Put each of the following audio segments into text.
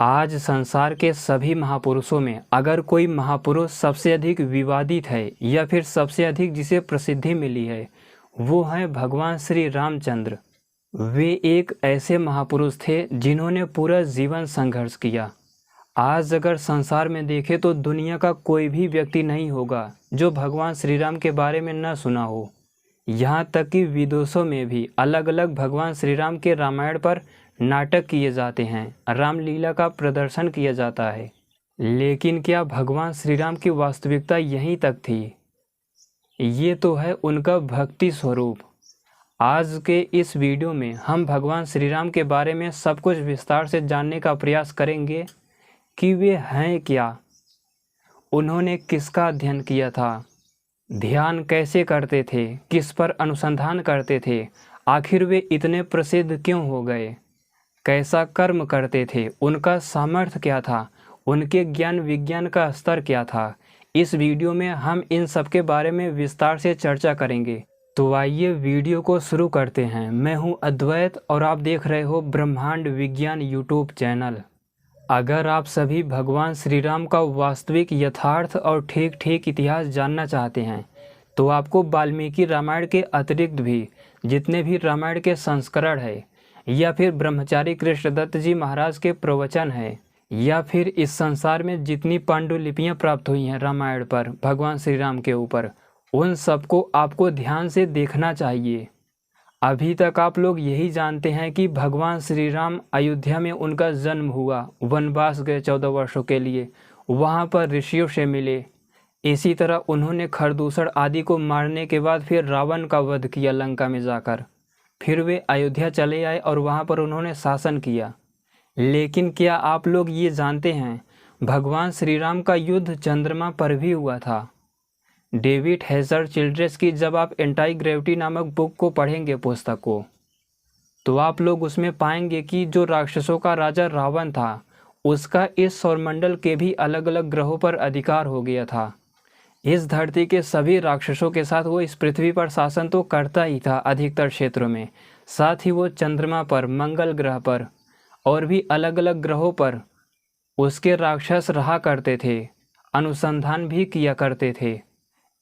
आज संसार के सभी महापुरुषों में अगर कोई महापुरुष सबसे अधिक विवादित है या फिर सबसे अधिक जिसे प्रसिद्धि मिली है, वो हैं भगवान श्री रामचंद्र। वे एक ऐसे महापुरुष थे जिन्होंने पूरा जीवन संघर्ष किया। आज अगर संसार में देखें तो दुनिया का कोई भी व्यक्ति नहीं होगा जो भगवान श्री राम के बारे में न सुना हो। यहाँ तक कि विदेशों में भी अलग अलग भगवान श्री राम के रामायण पर नाटक किए जाते हैं, रामलीला का प्रदर्शन किया जाता है। लेकिन क्या भगवान श्री राम की वास्तविकता यहीं तक थी? ये तो है उनका भक्ति स्वरूप। आज के इस वीडियो में हम भगवान श्री राम के बारे में सब कुछ विस्तार से जानने का प्रयास करेंगे कि वे हैं क्या, उन्होंने किसका अध्ययन किया था, ध्यान कैसे करते थे, किस पर अनुसंधान करते थे, आखिर वे इतने प्रसिद्ध क्यों हो गए, कैसा कर्म करते थे, उनका सामर्थ्य क्या था, उनके ज्ञान विज्ञान का स्तर क्या था। इस वीडियो में हम इन सब के बारे में विस्तार से चर्चा करेंगे। तो आइए वीडियो को शुरू करते हैं। मैं हूं अद्वैत और आप देख रहे हो ब्रह्मांड विज्ञान यूट्यूब चैनल। अगर आप सभी भगवान श्री राम का वास्तविक यथार्थ और ठीक ठीक इतिहास जानना चाहते हैं तो आपको वाल्मीकि रामायण के अतिरिक्त भी जितने भी रामायण के संस्करण है, या फिर ब्रह्मचारी कृष्णदत्त जी महाराज के प्रवचन है, या फिर इस संसार में जितनी पांडुलिपियाँ प्राप्त हुई हैं रामायण पर भगवान श्री राम के ऊपर, उन सबको आपको ध्यान से देखना चाहिए। अभी तक आप लोग यही जानते हैं कि भगवान श्री राम अयोध्या में उनका जन्म हुआ, वनवास गए 14 वर्षों के लिए, वहाँ पर ऋषियों से मिले। इसी तरह उन्होंने खरदूषण आदि को मारने के बाद फिर रावण का वध किया लंका में जाकर। फिर वे अयोध्या चले आए और वहाँ पर उन्होंने शासन किया। लेकिन क्या आप लोग ये जानते हैं भगवान श्री राम का युद्ध चंद्रमा पर भी हुआ था। डेविड हेजर चिल्ड्रेस की जब आप एंटी ग्रेविटी नामक बुक को पढ़ेंगे, पुस्तक को, तो आप लोग उसमें पाएंगे कि जो राक्षसों का राजा रावण था उसका इस सौरमंडल के भी अलग अलग ग्रहों पर अधिकार हो गया था। इस धरती के सभी राक्षसों के साथ वो इस पृथ्वी पर शासन तो करता ही था अधिकतर क्षेत्रों में, साथ ही वो चंद्रमा पर, मंगल ग्रह पर और भी अलग अलग ग्रहों पर उसके राक्षस रहा करते थे, अनुसंधान भी किया करते थे।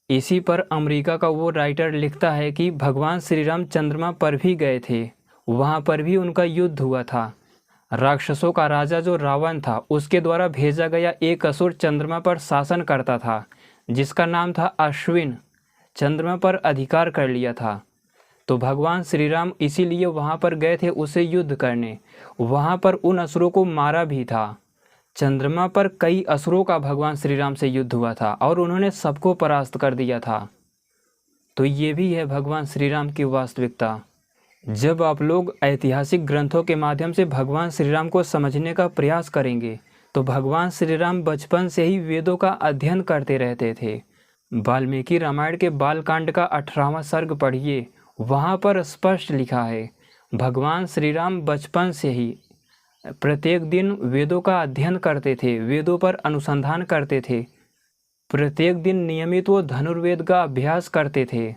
इसी पर अमेरिका का वो राइटर लिखता है कि भगवान श्री राम चंद्रमा पर भी गए थे, वहाँ पर भी उनका युद्ध हुआ था। राक्षसों का राजा जो रावण था उसके द्वारा भेजा गया एक असुर चंद्रमा पर शासन करता था जिसका नाम था अश्विन, चंद्रमा पर अधिकार कर लिया था। तो भगवान श्री राम इसीलिए वहाँ पर गए थे उसे युद्ध करने, वहाँ पर उन असुरों को मारा भी था। चंद्रमा पर कई असुरों का भगवान श्री राम से युद्ध हुआ था और उन्होंने सबको परास्त कर दिया था। तो ये भी है भगवान श्री राम की वास्तविकता। जब आप लोग ऐतिहासिक ग्रंथों के माध्यम से भगवान श्री राम को समझने का प्रयास करेंगे तो भगवान श्री राम बचपन से ही वेदों का अध्ययन करते रहते थे। वाल्मीकि रामायण के बालकांड का 18वां सर्ग पढ़िए, वहाँ पर स्पष्ट लिखा है भगवान श्री राम बचपन से ही प्रत्येक दिन वेदों का अध्ययन करते थे, वेदों पर अनुसंधान करते थे। प्रत्येक दिन नियमित वो धनुर्वेद का अभ्यास करते थे।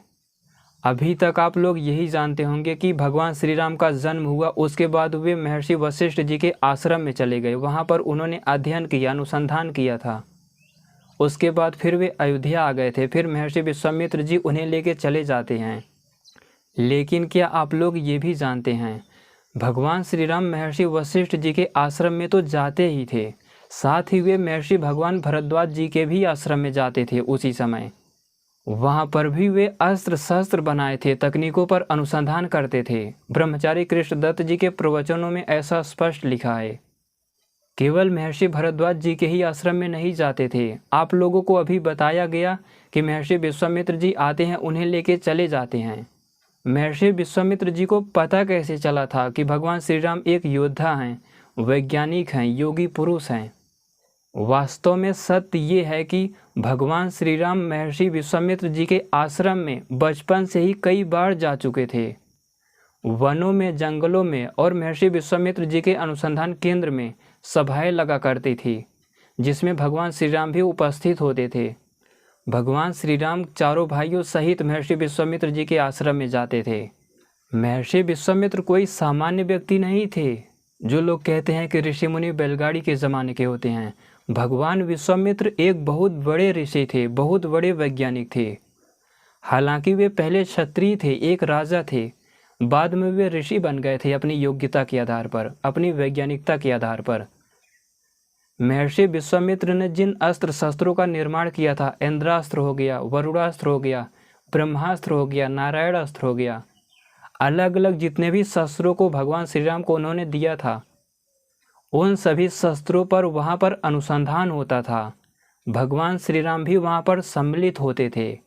अभी तक आप लोग यही जानते होंगे कि भगवान श्री राम का जन्म हुआ, उसके बाद वे महर्षि वशिष्ठ जी के आश्रम में चले गए, वहाँ पर उन्होंने अध्ययन किया, अनुसंधान किया था। उसके बाद फिर वे अयोध्या आ गए थे, फिर महर्षि विश्वामित्र जी उन्हें लेके चले जाते हैं। लेकिन क्या आप लोग ये भी जानते हैं भगवान श्री राम महर्षि वशिष्ठ जी के आश्रम में तो जाते ही थे, साथ ही वे महर्षि भगवान भरद्वाज जी के भी आश्रम में जाते थे उसी समय। वहाँ पर भी वे अस्त्र शस्त्र बनाए थे, तकनीकों पर अनुसंधान करते थे। ब्रह्मचारी कृष्णदत्त जी के प्रवचनों में ऐसा स्पष्ट लिखा है। केवल महर्षि भरद्वाज जी के ही आश्रम में नहीं जाते थे, आप लोगों को अभी बताया गया कि महर्षि विश्वामित्र जी आते हैं, उन्हें लेके चले जाते हैं। महर्षि विश्वामित्र जी को पता कैसे चला था कि भगवान श्री राम एक योद्धा हैं, वैज्ञानिक हैं, योगी पुरुष हैं? वास्तव में सत्य ये है कि भगवान श्री राम महर्षि विश्वामित्र जी के आश्रम में बचपन से ही कई बार जा चुके थे। वनों में, जंगलों में और महर्षि विश्वामित्र जी के अनुसंधान केंद्र में सभाएं लगा करती थी जिसमें भगवान श्री राम भी उपस्थित होते थे। भगवान श्री राम चारों भाइयों सहित महर्षि विश्वामित्र जी के आश्रम में जाते थे। महर्षि विश्वामित्र कोई सामान्य व्यक्ति नहीं थे, जो लोग कहते हैं कि ऋषि मुनि बैलगाड़ी के ज़माने के होते हैं, भगवान विश्वामित्र एक बहुत बड़े ऋषि थे, बहुत बड़े वैज्ञानिक थे। हालांकि वे पहले क्षत्रिय थे, एक राजा थे, बाद में वे ऋषि बन गए थे अपनी योग्यता के आधार पर, अपनी वैज्ञानिकता के आधार पर। महर्षि विश्वामित्र ने जिन अस्त्र शस्त्रों का निर्माण किया था, इंद्रास्त्र हो गया, वरुणास्त्र हो गया, ब्रह्मास्त्र हो गया, नारायण अस्त्र हो गया, अलग अलग जितने भी शस्त्रों को भगवान श्री राम को उन्होंने दिया था, उन सभी शस्त्रों पर वहाँ पर अनुसंधान होता था। भगवान श्री राम भी वहाँ पर सम्मिलित होते थे।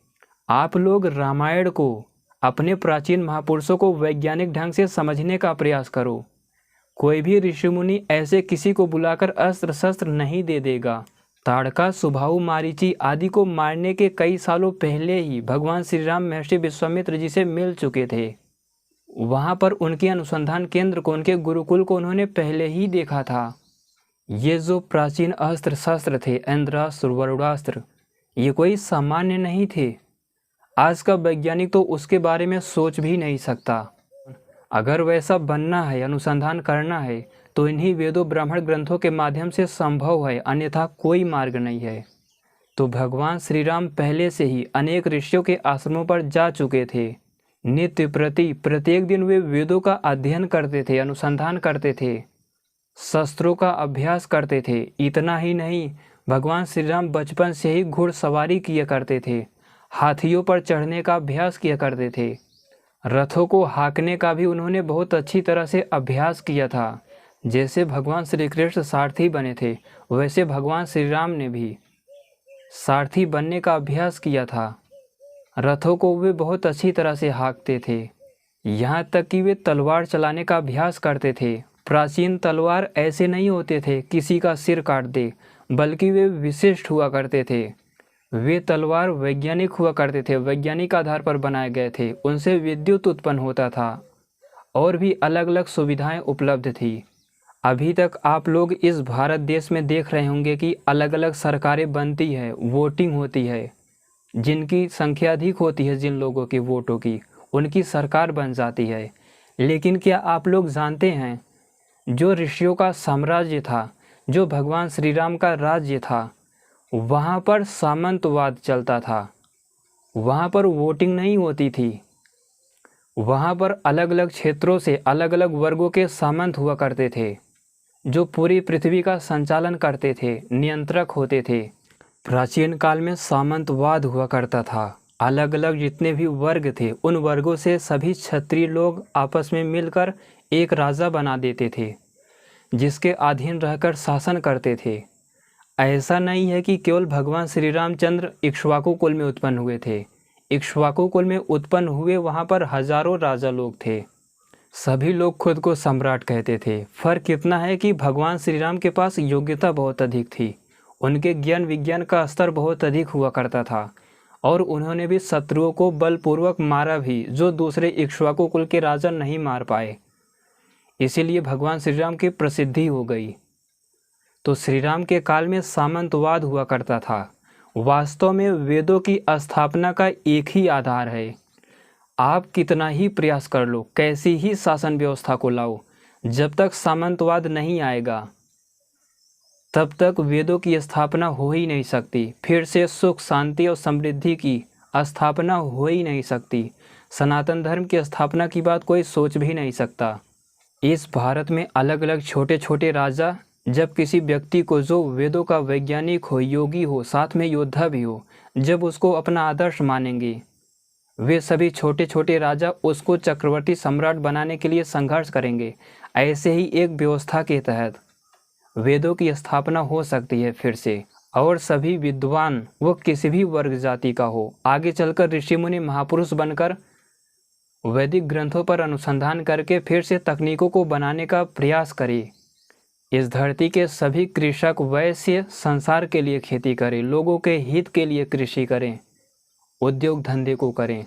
आप लोग रामायण को, अपने प्राचीन महापुरुषों को वैज्ञानिक ढंग से समझने का प्रयास करो। कोई भी ऋषि मुनि ऐसे किसी को बुलाकर अस्त्र शस्त्र नहीं दे देगा। ताड़का, सुबाहु, मारीची आदि को मारने के कई सालों पहले ही भगवान श्री राम महर्षि विश्वामित्र जी से मिल चुके थे। वहाँ पर उनके अनुसंधान केंद्र को, उनके गुरुकुल को उन्होंने पहले ही देखा था। ये जो प्राचीन अस्त्र शस्त्र थे, इंद्रास्त्र, वरुणास्त्र, ये कोई सामान्य नहीं थे। आज का वैज्ञानिक तो उसके बारे में सोच भी नहीं सकता। अगर वैसा बनना है, अनुसंधान करना है, तो इन्हीं वेदों ब्राह्मण ग्रंथों के माध्यम से संभव है, अन्यथा कोई मार्ग नहीं है। तो भगवान श्री राम पहले से ही अनेक ऋषियों के आश्रमों पर जा चुके थे। नित्य प्रति प्रत्येक दिन वे वेदों का अध्ययन करते थे, अनुसंधान करते थे, शस्त्रों का अभ्यास करते थे। इतना ही नहीं, भगवान श्री राम बचपन से ही घुड़सवारी किया करते थे, हाथियों पर चढ़ने का अभ्यास किया करते थे, रथों को हाँकने का भी उन्होंने बहुत अच्छी तरह से अभ्यास किया था। जैसे भगवान श्री कृष्ण सारथी बने थे, वैसे भगवान श्री राम ने भी सारथी बनने का अभ्यास किया था। रथों को वे बहुत अच्छी तरह से हाँकते थे, यहाँ तक कि वे तलवार चलाने का अभ्यास करते थे। प्राचीन तलवार ऐसे नहीं होते थे किसी का सिर काट दे, बल्कि वे विशिष्ट हुआ करते थे। वे तलवार वैज्ञानिक हुआ करते थे, वैज्ञानिक आधार पर बनाए गए थे। उनसे विद्युत उत्पन्न होता था और भी अलग अलग सुविधाएं उपलब्ध थी। अभी तक आप लोग इस भारत देश में देख रहे होंगे कि अलग अलग सरकारें बनती है, वोटिंग होती है, जिनकी संख्या अधिक होती है, जिन लोगों की वोटों की, उनकी सरकार बन जाती है। लेकिन क्या आप लोग जानते हैं, जो ऋषियों का साम्राज्य था, जो भगवान श्री राम का राज्य था, वहाँ पर सामंतवाद चलता था। वहाँ पर वोटिंग नहीं होती थी। वहाँ पर अलग अलग क्षेत्रों से अलग अलग वर्गों के सामंत हुआ करते थे, जो पूरी पृथ्वी का संचालन करते थे, नियंत्रक होते थे। प्राचीन काल में सामंतवाद हुआ करता था। अलग अलग जितने भी वर्ग थे, उन वर्गों से सभी क्षत्रिय लोग आपस में मिलकर एक राजा बना देते थे, जिसके अधीन रहकर शासन करते थे। ऐसा नहीं है कि केवल भगवान श्री रामचंद्र इक्ष्वाकु कुल में उत्पन्न हुए थे। इक्ष्वाकु कुल में उत्पन्न हुए वहाँ पर हजारों राजा लोग थे। सभी लोग खुद को सम्राट कहते थे। फर्क इतना है कि भगवान श्री राम के पास योग्यता बहुत अधिक थी, उनके ज्ञान विज्ञान का स्तर बहुत अधिक हुआ करता था, और उन्होंने भी शत्रुओं को बलपूर्वक मारा भी, जो दूसरे इक्ष्वाकु कुल के राजा नहीं मार पाए। इसीलिए भगवान श्री राम की प्रसिद्धि हो गई। तो श्री राम के काल में सामंतवाद हुआ करता था। वास्तव में वेदों की स्थापना का एक ही आधार है। आप कितना ही प्रयास कर लो, कैसी ही शासन व्यवस्था को लाओ, जब तक सामंतवाद नहीं आएगा, तब तक वेदों की स्थापना हो ही नहीं सकती। फिर से सुख, शांति और समृद्धि की स्थापना हो ही नहीं सकती। सनातन धर्म की स्थापना की बात कोई सोच भी नहीं सकता। इस भारत में अलग अलग छोटे छोटे राजा, जब किसी व्यक्ति को जो वेदों का वैज्ञानिक हो, योगी हो, साथ में योद्धा भी हो, जब उसको अपना आदर्श मानेंगे, वे सभी छोटे छोटे राजा उसको चक्रवर्ती सम्राट बनाने के लिए संघर्ष करेंगे। ऐसे ही एक व्यवस्था के तहत वेदों की स्थापना हो सकती है फिर से, और सभी विद्वान, वो किसी भी वर्ग जाति का हो, आगे चलकर ऋषि मुनि महापुरुष बनकर वैदिक ग्रंथों पर अनुसंधान करके फिर से तकनीकों को बनाने का प्रयास करे। इस धरती के सभी कृषक, वैश्य संसार के लिए खेती करें, लोगों के हित के लिए कृषि करें, उद्योग धंधे को करें।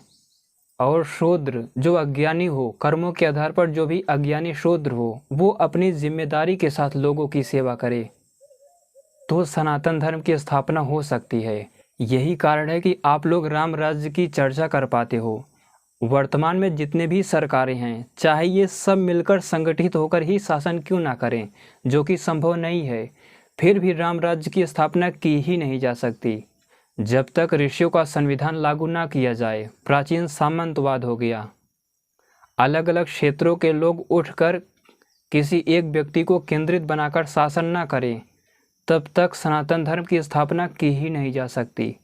और शूद्र जो अज्ञानी हो, कर्मों के आधार पर जो भी अज्ञानी शूद्र हो, वो अपनी जिम्मेदारी के साथ लोगों की सेवा करे, तो सनातन धर्म की स्थापना हो सकती है। यही कारण है कि आप लोग राम राज्य की चर्चा कर पाते हो। वर्तमान में जितने भी सरकारें हैं, चाहे ये सब मिलकर संगठित होकर ही शासन क्यों ना करें, जो कि संभव नहीं है, फिर भी राम राज्य की स्थापना की ही नहीं जा सकती जब तक ऋषियों का संविधान लागू ना किया जाए। प्राचीन सामंतवाद हो गया, अलग अलग क्षेत्रों के लोग उठकर किसी एक व्यक्ति को केंद्रित बनाकर शासन न करें, तब तक सनातन धर्म की स्थापना की ही नहीं जा सकती।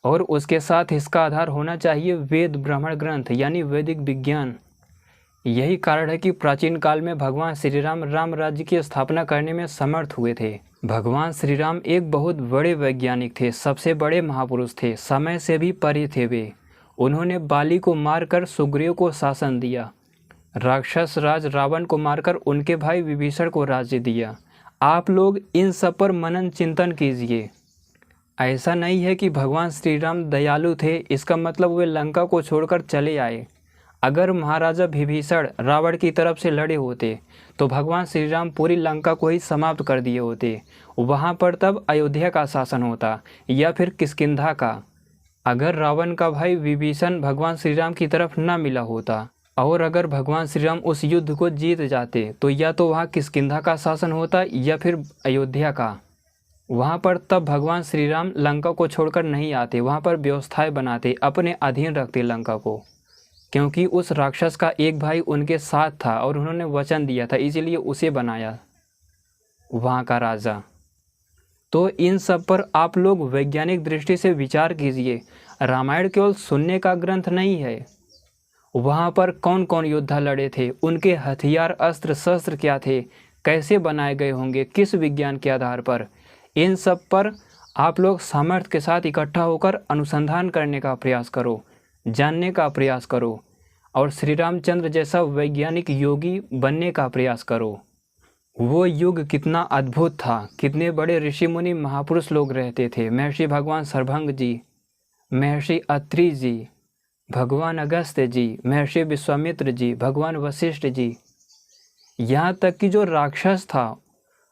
और उसके साथ इसका आधार होना चाहिए वेद ब्राह्मण ग्रंथ यानी वैदिक विज्ञान। यही कारण है कि प्राचीन काल में भगवान श्री राम राम राज्य की स्थापना करने में समर्थ हुए थे। भगवान श्री राम एक बहुत बड़े वैज्ञानिक थे, सबसे बड़े महापुरुष थे, समय से भी परे थे वे। उन्होंने बाली को मारकर सुग्रीव को शासन दिया, राक्षस राज रावण को मारकर उनके भाई विभीषण को राज्य दिया। आप लोग इन सब पर मनन चिंतन कीजिए। ऐसा नहीं है कि भगवान श्री राम दयालु थे, इसका मतलब वे लंका को छोड़कर चले आए। अगर महाराजा विभीषण रावण की तरफ से लड़े होते तो भगवान श्री राम पूरी लंका को ही समाप्त कर दिए होते। वहाँ पर तब अयोध्या का शासन होता या फिर किष्किंधा का। अगर रावण का भाई विभीषण भगवान श्री राम की तरफ न मिला होता और अगर भगवान श्री राम उस युद्ध को जीत जाते तो या तो वहाँ किष्किंधा का शासन होता या फिर अयोध्या का। वहाँ पर तब भगवान श्री राम लंका को छोड़कर नहीं आते, वहाँ पर व्यवस्थाएं बनाते, अपने अधीन रखते लंका को, क्योंकि उस राक्षस का एक भाई उनके साथ था और उन्होंने वचन दिया था, इसीलिए उसे बनाया वहाँ का राजा। तो इन सब पर आप लोग वैज्ञानिक दृष्टि से विचार कीजिए। रामायण केवल सुनने का ग्रंथ नहीं है। वहाँ पर कौन कौन योद्धा लड़े थे, उनके हथियार अस्त्र शस्त्र क्या थे, कैसे बनाए गए होंगे, किस विज्ञान के आधार पर, इन सब पर आप लोग सामर्थ्य के साथ इकट्ठा होकर अनुसंधान करने का प्रयास करो, जानने का प्रयास करो और श्री रामचंद्र जैसा वैज्ञानिक योगी बनने का प्रयास करो। वो युग कितना अद्भुत था, कितने बड़े ऋषि मुनि महापुरुष लोग रहते थे। महर्षि भगवान सर्वभंग जी, महर्षि अत्रि जी, भगवान अगस्त्य जी, महर्षि विश्वामित्र जी, भगवान वशिष्ठ जी, यहाँ तक कि जो राक्षस था,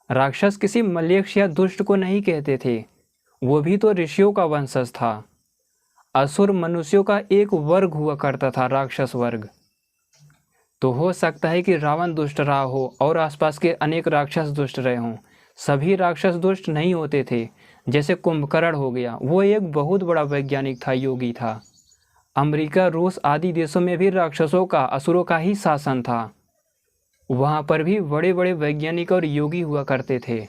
राक्षस किसी मलेच्छ या दुष्ट को नहीं कहते थे, वो भी तो ऋषियों का वंशज था। असुर मनुष्यों का एक वर्ग हुआ करता था, राक्षस वर्ग। तो हो सकता है कि रावण दुष्ट रहा हो और आसपास के अनेक राक्षस दुष्ट रहे हों। सभी राक्षस दुष्ट नहीं होते थे। जैसे कुंभकर्ण हो गया, वो एक बहुत बड़ा वैज्ञानिक था, योगी था। अमेरिका, रूस आदि देशों में भी राक्षसों का, असुरों का ही शासन था। वहाँ पर भी बड़े बड़े वैज्ञानिक और योगी हुआ करते थे।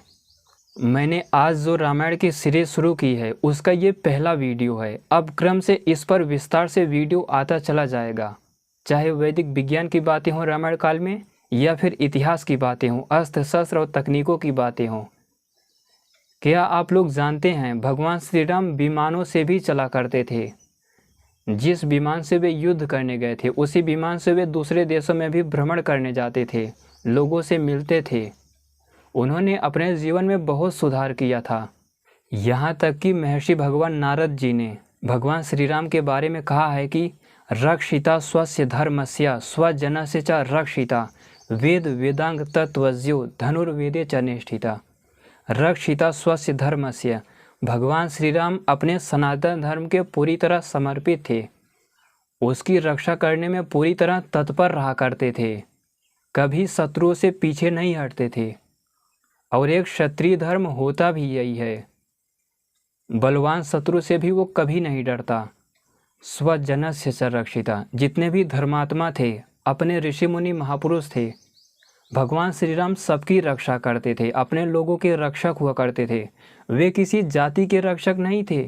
मैंने आज जो रामायण की सीरीज शुरू की है उसका ये पहला वीडियो है। अब क्रम से इस पर विस्तार से वीडियो आता चला जाएगा, चाहे वैदिक विज्ञान की बातें हों रामायण काल में या फिर इतिहास की बातें हों, अस्त्र शस्त्र और तकनीकों की बातें हों। क्या आप लोग जानते हैं भगवान श्री राम विमानों से भी चला करते थे। जिस विमान से वे युद्ध करने गए थे उसी विमान से वे दूसरे देशों में भी भ्रमण करने जाते थे, लोगों से मिलते थे। उन्होंने अपने जीवन में बहुत सुधार किया था। यहाँ तक कि महर्षि भगवान नारद जी ने भगवान श्री राम के बारे में कहा है कि रक्षिता स्वस्य धर्मस्य स्वजनस्य च रक्षिता वेद वेदांग तत्वज्यो धनुर्वेदे च निष्ठिता। रक्षिता स्वस्य धर्मस्य, भगवान श्री राम अपने सनातन धर्म के पूरी तरह समर्पित थे, उसकी रक्षा करने में पूरी तरह तत्पर रहा करते थे, कभी शत्रुओं से पीछे नहीं हटते थे। और एक क्षत्रिय धर्म होता भी यही है, बलवान शत्रु से भी वो कभी नहीं डरता। स्वजनस्य च रक्षिता, जितने भी धर्मात्मा थे, अपने ऋषि मुनि महापुरुष थे, भगवान श्री राम सबकी रक्षा करते थे, अपने लोगों के रक्षक हुआ करते थे। वे किसी जाति के रक्षक नहीं थे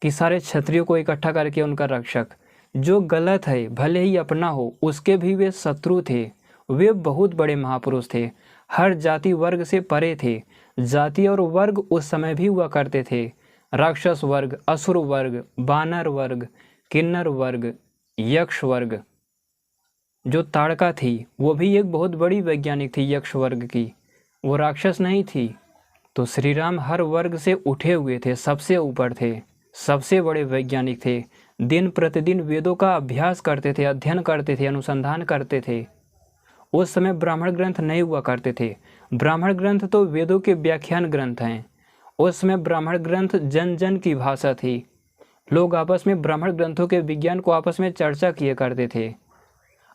कि सारे क्षत्रियों को इकट्ठा करके उनका रक्षक। जो गलत है भले ही अपना हो, उसके भी वे शत्रु थे। वे बहुत बड़े महापुरुष थे, हर जाति वर्ग से परे थे। जाति और वर्ग उस समय भी हुआ करते थे, राक्षस वर्ग, असुर वर्ग, बानर वर्ग, किन्नर वर्ग, यक्ष वर्ग। जो ताड़का थी वो भी एक बहुत बड़ी वैज्ञानिक थी यक्ष वर्ग की, वो राक्षस नहीं थी। तो श्री राम हर वर्ग से उठे हुए थे, सबसे ऊपर थे, सबसे बड़े वैज्ञानिक थे। दिन प्रतिदिन वेदों का अभ्यास करते थे, अध्ययन करते थे, अनुसंधान करते थे। उस समय ब्राह्मण ग्रंथ नहीं हुआ करते थे। ब्राह्मण ग्रंथ तो वेदों के व्याख्यान ग्रंथ हैं। उस समय ब्राह्मण ग्रंथ जन जन की भाषा थी, लोग आपस में ब्राह्मण ग्रंथों के विज्ञान को आपस में चर्चा किए करते थे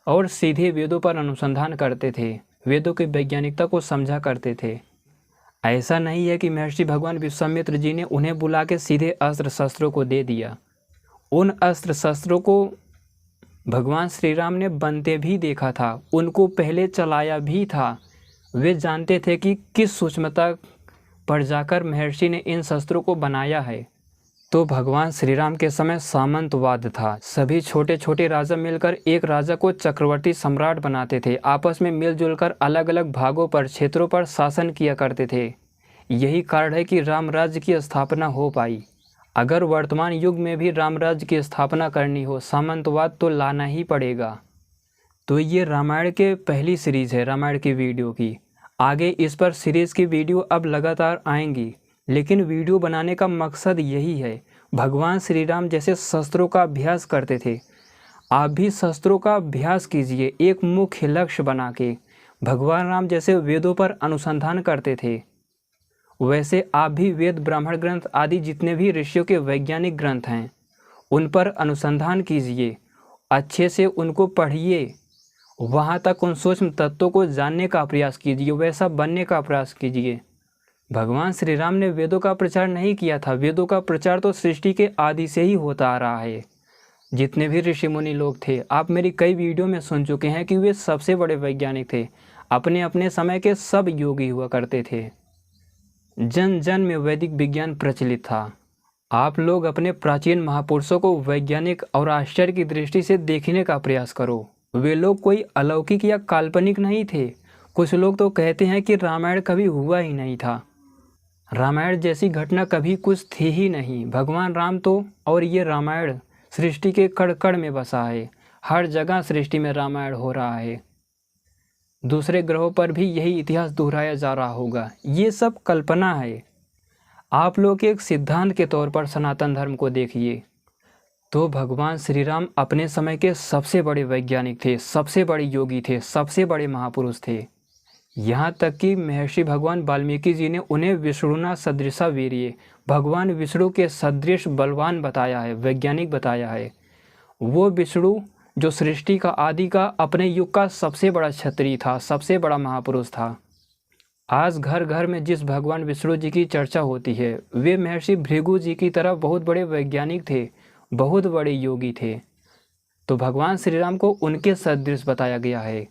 और सीधे वेदों पर अनुसंधान करते थे, वेदों की वैज्ञानिकता को समझा करते थे। ऐसा नहीं है कि महर्षि भगवान विश्वामित्र जी ने उन्हें बुला के सीधे अस्त्र शस्त्रों को दे दिया। उन अस्त्र शस्त्रों को भगवान श्री राम ने बनते भी देखा था, उनको पहले चलाया भी था। वे जानते थे कि किस सूक्ष्मता पर जाकर महर्षि ने इन शस्त्रों को बनाया है। तो भगवान श्री राम के समय सामंतवाद था। सभी छोटे छोटे राजा मिलकर एक राजा को चक्रवर्ती सम्राट बनाते थे, आपस में मिलजुल कर अलग अलग भागों पर, क्षेत्रों पर शासन किया करते थे। यही कारण है कि राम राज्य की स्थापना हो पाई। अगर वर्तमान युग में भी राम राज्य की स्थापना करनी हो, सामंतवाद तो लाना ही पड़ेगा। तो ये रामायण के पहली सीरीज़ है, रामायण की वीडियो की। आगे इस पर सीरीज़ की वीडियो अब लगातार आएंगी, लेकिन वीडियो बनाने का मकसद यही है। भगवान श्री राम जैसे शस्त्रों का अभ्यास करते थे, आप भी शस्त्रों का अभ्यास कीजिए एक मुख्य लक्ष्य बना के। भगवान राम जैसे वेदों पर अनुसंधान करते थे, वैसे आप भी वेद, ब्राह्मण ग्रंथ आदि जितने भी ऋषियों के वैज्ञानिक ग्रंथ हैं उन पर अनुसंधान कीजिए, अच्छे से उनको पढ़िए, वहाँ तक उन सूक्ष्म तत्वों को जानने का प्रयास कीजिए, वैसा बनने का प्रयास कीजिए। भगवान श्री राम ने वेदों का प्रचार नहीं किया था, वेदों का प्रचार तो सृष्टि के आदि से ही होता आ रहा है। जितने भी ऋषि मुनि लोग थे, आप मेरी कई वीडियो में सुन चुके हैं कि वे सबसे बड़े वैज्ञानिक थे, अपने अपने समय के सब योगी हुआ करते थे। जन जन में वैदिक विज्ञान प्रचलित था। आप लोग अपने प्राचीन महापुरुषों को वैज्ञानिक और आश्चर्य की दृष्टि से देखने का प्रयास करो। वे लोग कोई अलौकिक या काल्पनिक नहीं थे। कुछ लोग तो कहते हैं कि रामायण कभी हुआ ही नहीं था, रामायण जैसी घटना कभी कुछ थी ही नहीं। भगवान राम तो और ये रामायण सृष्टि के कण कण में बसा है, हर जगह सृष्टि में रामायण हो रहा है। दूसरे ग्रहों पर भी यही इतिहास दोहराया जा रहा होगा। ये सब कल्पना है। आप लोग एक सिद्धांत के तौर पर सनातन धर्म को देखिए तो भगवान श्री राम अपने समय के सबसे बड़े वैज्ञानिक थे, सबसे बड़े योगी थे, सबसे बड़े महापुरुष थे। यहाँ तक कि महर्षि भगवान वाल्मीकि जी ने उन्हें विष्णुना सदृशा वीर्य, भगवान विष्णु के सदृश बलवान बताया है, वैज्ञानिक बताया है। वो विष्णु जो सृष्टि का आदि का अपने युग का सबसे बड़ा क्षत्रिय था, सबसे बड़ा महापुरुष था। आज घर घर में जिस भगवान विष्णु जी की चर्चा होती है, वे महर्षि भृगु जी की तरह बहुत बड़े वैज्ञानिक थे, बहुत बड़े योगी थे। तो भगवान श्री राम को उनके सदृश बताया गया है।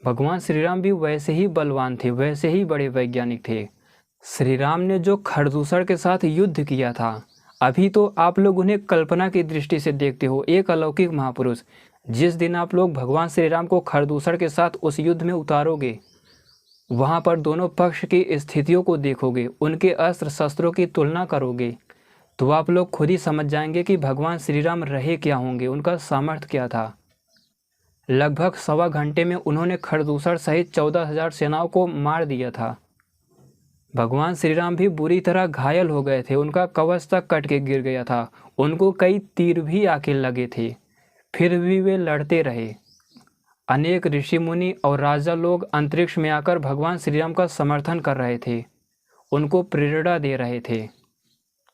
भगवान श्री राम भी वैसे ही बलवान थे, वैसे ही बड़े वैज्ञानिक थे। श्री राम ने जो खरदूषण के साथ युद्ध किया था, अभी तो आप लोग उन्हें कल्पना की दृष्टि से देखते हो, एक अलौकिक महापुरुष। जिस दिन आप लोग भगवान श्री राम को खरदूषण के साथ उस युद्ध में उतारोगे, वहाँ पर दोनों पक्ष की स्थितियों को देखोगे, उनके अस्त्र शस्त्रों की तुलना करोगे, तो आप लोग खुद ही समझ जाएंगे कि भगवान श्री राम रहे क्या होंगे, उनका सामर्थ्य क्या था। लगभग 1.25 घंटे में उन्होंने खरदूषण सहित 14,000 सेनाओं को मार दिया था। भगवान श्री राम भी बुरी तरह घायल हो गए थे, उनका कवच तक कट के गिर गया था, उनको कई तीर भी आके लगे थे, फिर भी वे लड़ते रहे। अनेक ऋषि मुनि और राजा लोग अंतरिक्ष में आकर भगवान श्री राम का समर्थन कर रहे थे, उनको प्रेरणा दे रहे थे,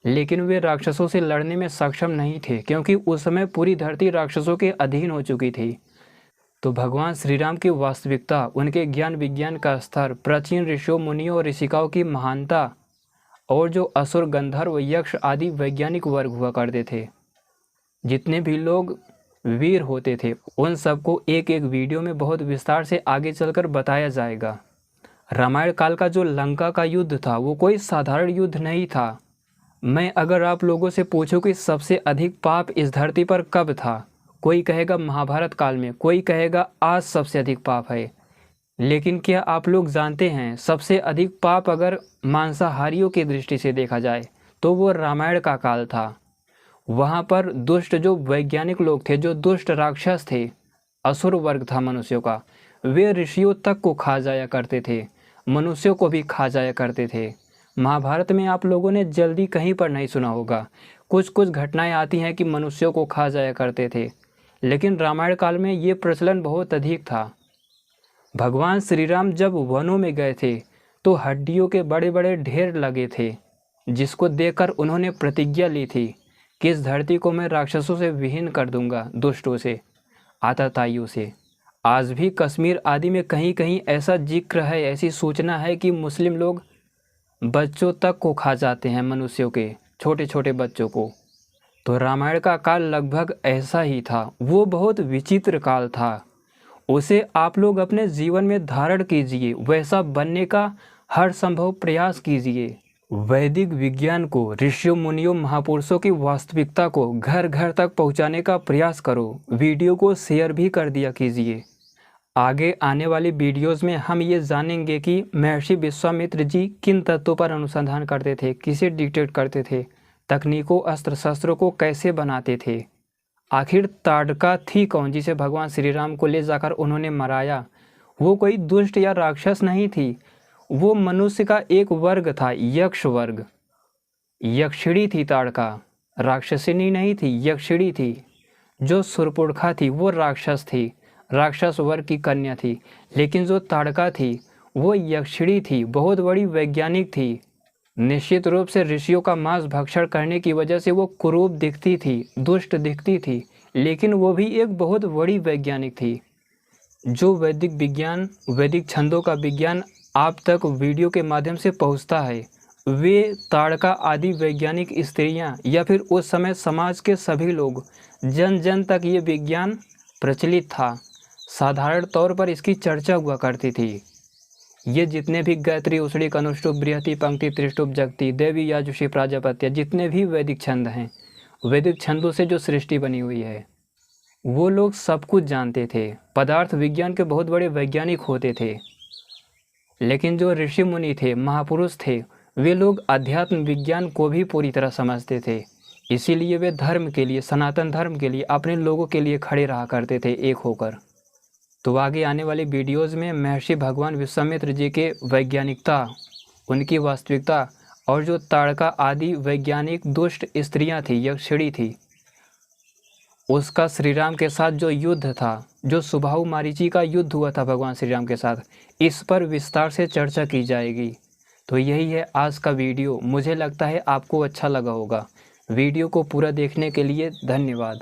लेकिन वे राक्षसों से लड़ने में सक्षम नहीं थे, क्योंकि उस समय पूरी धरती राक्षसों के अधीन हो चुकी थी। तो भगवान श्री राम की वास्तविकता, उनके ज्ञान विज्ञान का स्तर, प्राचीन ऋषियों मुनियों और ऋषिकाओं की महानता, और जो असुर, गंधर्व, यक्ष आदि वैज्ञानिक वर्ग हुआ करते थे, जितने भी लोग वीर होते थे, उन सबको एक एक वीडियो में बहुत विस्तार से आगे चलकर बताया जाएगा। रामायण काल का जो लंका का युद्ध था, वो कोई साधारण युद्ध नहीं था। मैं अगर आप लोगों से पूछूं कि सबसे अधिक पाप इस धरती पर कब था, कोई कहेगा महाभारत काल में, कोई कहेगा आज सबसे अधिक पाप है। लेकिन क्या आप लोग जानते हैं, सबसे अधिक पाप अगर मांसाहारियों की दृष्टि से देखा जाए तो वो रामायण का काल था। वहाँ पर दुष्ट जो वैज्ञानिक लोग थे, जो दुष्ट राक्षस थे, असुर वर्ग था मनुष्यों का, वे ऋषियों तक को खा जाया करते थे, मनुष्यों को भी खा जाया करते थे। महाभारत में आप लोगों ने जल्दी कहीं पर नहीं सुना होगा, कुछ कुछ घटनाएं आती हैं कि मनुष्यों को खा जाया करते थे, लेकिन रामायण काल में ये प्रचलन बहुत अधिक था। भगवान श्री राम जब वनों में गए थे तो हड्डियों के बड़े बड़े ढेर लगे थे, जिसको देखकर उन्होंने प्रतिज्ञा ली थी कि इस धरती को मैं राक्षसों से विहीन कर दूंगा, दुष्टों से, आतताइयों से। आज भी कश्मीर आदि में कहीं कहीं ऐसा जिक्र है, ऐसी सूचना है कि मुस्लिम लोग बच्चों तक को खा जाते हैं, मनुष्यों के, छोटे छोटे बच्चों को। तो रामायण का काल लगभग ऐसा ही था। वो बहुत विचित्र काल था। उसे आप लोग अपने जीवन में धारण कीजिए, वैसा बनने का हर संभव प्रयास कीजिए। वैदिक विज्ञान को, ऋषियों मुनियों महापुरुषों की वास्तविकता को घर घर तक पहुंचाने का प्रयास करो। वीडियो को शेयर भी कर दिया कीजिए। आगे आने वाली वीडियोस में हम ये जानेंगे कि महर्षि विश्वामित्र जी किन तत्वों पर अनुसंधान करते थे, किसे डिक्टेट करते थे, तकनीकों, अस्त्र शस्त्रों को कैसे बनाते थे, आखिर ताड़का थी कौन जिसे भगवान श्री राम को ले जाकर उन्होंने मराया। वो कोई दुष्ट या राक्षस नहीं थी, वो मनुष्य का एक वर्ग था, यक्ष वर्ग। यक्षिणी थी ताड़का, राक्षसिनी नहीं थी, यक्षिणी थी। जो सुरपुरखा थी वो राक्षस थी, राक्षस वर्ग की कन्या थी। लेकिन जो ताड़का थी वो यक्षिणी थी, बहुत बड़ी वैज्ञानिक थी। निश्चित रूप से ऋषियों का मांस भक्षण करने की वजह से वो कुरूप दिखती थी, दुष्ट दिखती थी, लेकिन वो भी एक बहुत बड़ी वैज्ञानिक थी। जो वैदिक विज्ञान, वैदिक छंदों का विज्ञान आप तक वीडियो के माध्यम से पहुंचता है, वे ताड़का आदि वैज्ञानिक स्त्रियां या फिर उस समय समाज के सभी लोग, जन जन तक ये विज्ञान प्रचलित था। साधारण तौर पर इसकी चर्चा हुआ करती थी। ये जितने भी गायत्री, उसड़ी, कनुष्टुप, बृहति, पंक्ति, त्रिष्टुप, जगती, देवी, याजुषी, प्राजापत्य, जितने भी वैदिक छंद हैं, वैदिक छंदों से जो सृष्टि बनी हुई है, वो लोग सब कुछ जानते थे। पदार्थ विज्ञान के बहुत बड़े वैज्ञानिक होते थे। लेकिन जो ऋषि मुनि थे, महापुरुष थे, वे लोग अध्यात्म विज्ञान को भी पूरी तरह समझते थे। इसीलिए वे धर्म के लिए, सनातन धर्म के लिए, अपने लोगों के लिए खड़े रहा करते थे एक होकर। तो आगे आने वाली वीडियोज़ में महर्षि भगवान विश्वामित्र जी के वैज्ञानिकता, उनकी वास्तविकता, और जो ताड़का आदि वैज्ञानिक दुष्ट स्त्रियां थी, यक्षिणी थी, उसका श्री राम के साथ जो युद्ध था, जो सुबाहु मारीची का युद्ध हुआ था भगवान श्री राम के साथ, इस पर विस्तार से चर्चा की जाएगी। तो यही है आज का वीडियो। मुझे लगता है आपको अच्छा लगा होगा। वीडियो को पूरा देखने के लिए धन्यवाद।